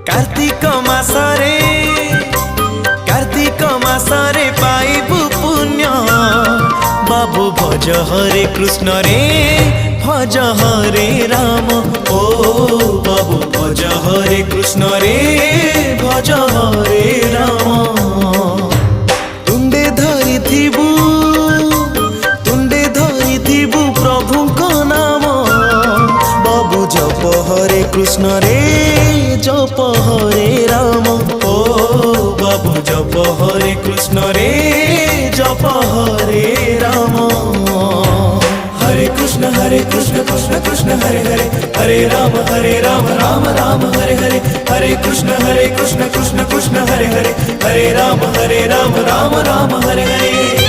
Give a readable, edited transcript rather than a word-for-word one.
कार्तिक मासरे पाइबु पुण्य बाबू भज हरे कृष्ण रे भज हरे राम। ओ बाबू भज हरे कृष्ण रे भज हरे राम। तुंडे धरी थिबु प्रभु को नाम बाबू जप हरे कृष्ण रे जप हरे राम। ओ बाबू जप हरे कृष्ण रे जप हरे राम। हरे कृष्ण कृष्ण कृष्ण हरे हरे हरे राम राम राम हरे हरे। हरे कृष्ण कृष्ण कृष्ण हरे हरे हरे राम राम राम हरे हरे।